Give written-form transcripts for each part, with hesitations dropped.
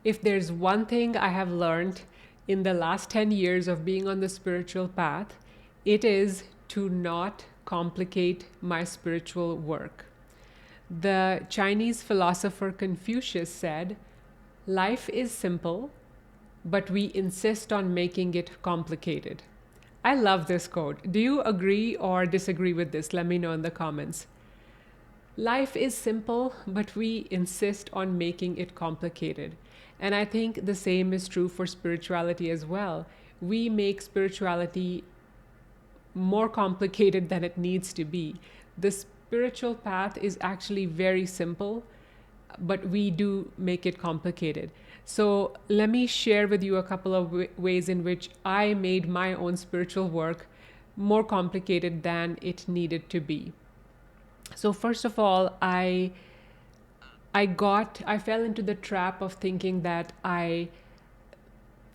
If there's one thing I have learned in the last 10 years of being on the spiritual path, it is to not complicate my spiritual work. The Chinese philosopher Confucius said, "Life is simple, but we insist on making it complicated." I love this quote. Do you agree or disagree with this? Let me know in the comments. Life is simple, but we insist on making it complicated. And I think the same is true for spirituality as well. We make spirituality more complicated than it needs to be. The spiritual path is actually very simple, but we do make it complicated. So let me share with you a couple of ways in which I made my own spiritual work more complicated than it needed to be. So first of all, I fell into the trap of thinking that I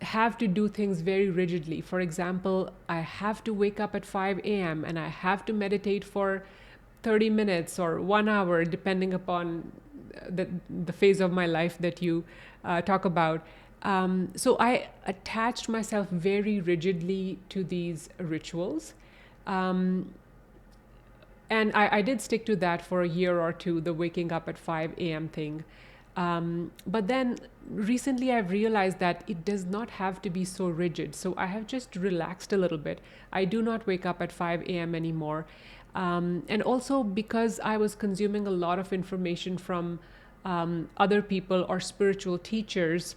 have to do things very rigidly. For example, I have to wake up at 5 a.m. and I have to meditate for 30 minutes or 1 hour, depending upon the phase of my life that you talk about. So I attached myself very rigidly to these rituals. And I did stick to that for a year or two, the waking up at 5 a.m. thing. But then recently I've realized that it does not have to be so rigid. So I have just relaxed a little bit. I do not wake up at 5 a.m. anymore. And also because I was consuming a lot of information from other people or spiritual teachers,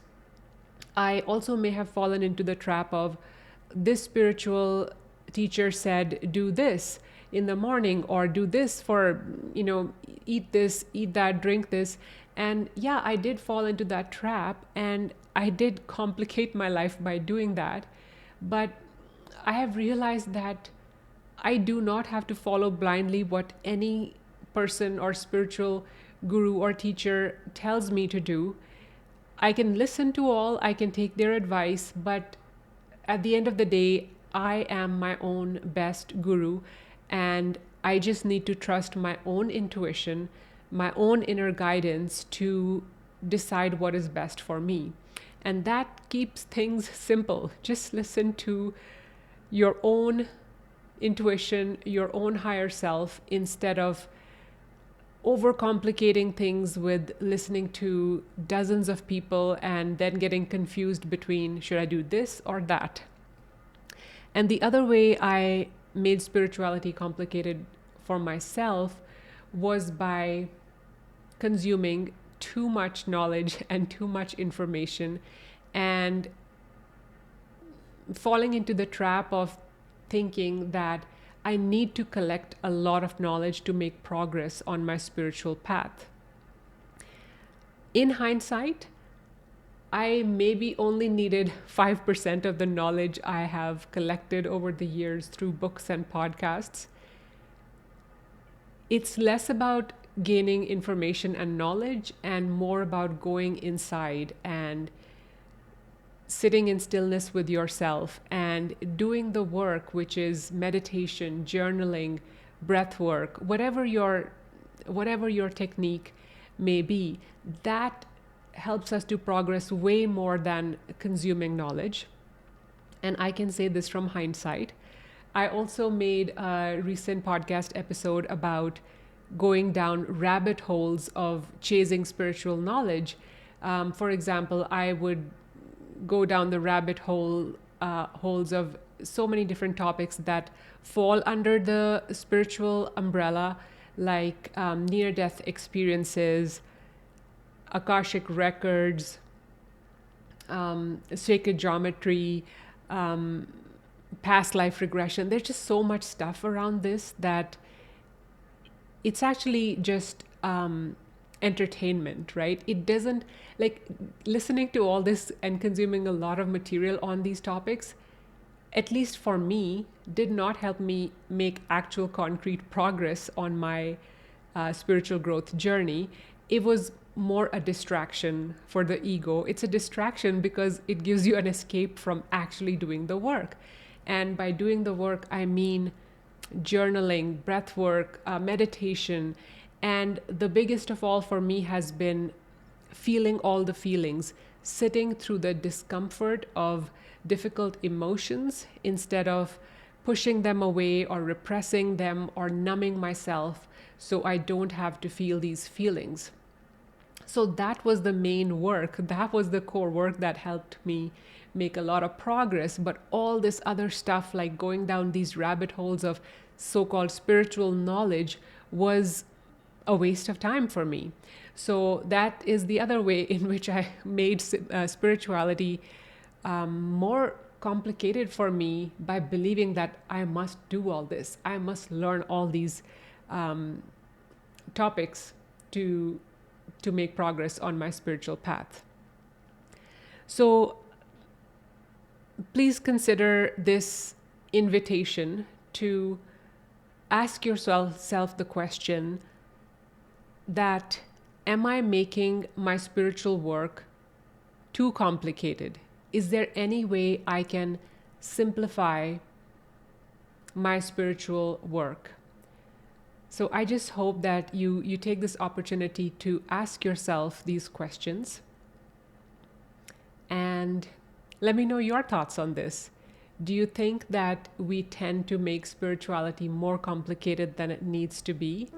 I also may have fallen into the trap of this spiritual teacher said, do this in the morning, or do this for, eat this, eat that, drink this. And yeah, I did fall into that trap and I did complicate my life by doing that. But I have realized that I do not have to follow blindly what any person or spiritual guru or teacher tells me to do. I can listen to all, I can take their advice, but at the end of the day, I am my own best guru, and I just need to trust my own intuition, my own inner guidance to decide what is best for me. And that keeps things simple. Just listen to your own intuition, your own higher self, instead of overcomplicating things with listening to dozens of people and then getting confused between should I do this or that. And the other way I made spirituality complicated for myself was by consuming too much knowledge and too much information and falling into the trap of thinking that I need to collect a lot of knowledge to make progress on my spiritual path. In hindsight, I maybe only needed 5% of the knowledge I have collected over the years through books and podcasts. It's less about gaining information and knowledge and more about going inside and sitting in stillness with yourself and doing the work, which is meditation, journaling, breath work, whatever your technique may be. That helps us to progress way more than consuming knowledge. And I can say this from hindsight. I also made a recent podcast episode about going down rabbit holes of chasing spiritual knowledge. For example, I would go down the rabbit holes of so many different topics that fall under the spiritual umbrella, like near-death experiences, Akashic records, sacred geometry, past life regression. There's just so much stuff around this that it's actually just entertainment, right? It doesn't, like, listening to all this and consuming a lot of material on these topics, at least for me, did not help me make actual concrete progress on my spiritual growth journey. It was more a distraction for the ego. It's a distraction because it gives you an escape from actually doing the work. And by doing the work, I mean journaling, breath work, meditation. And the biggest of all for me has been feeling all the feelings, sitting through the discomfort of difficult emotions instead of pushing them away or repressing them or numbing myself so I don't have to feel these feelings. So that was the main work. That was the core work that helped me make a lot of progress. But all this other stuff, like going down these rabbit holes of so called spiritual knowledge, was a waste of time for me. So that is the other way in which I made spirituality more complicated for me, by believing that I must do all this. I must learn all these topics to make progress on my spiritual path. So please consider this invitation to ask yourself the question that, am I making my spiritual work too complicated? Is there any way I can simplify my spiritual work? So I just hope that you take this opportunity to ask yourself these questions, and let me know your thoughts on this. Do you think that we tend to make spirituality more complicated than it needs to be?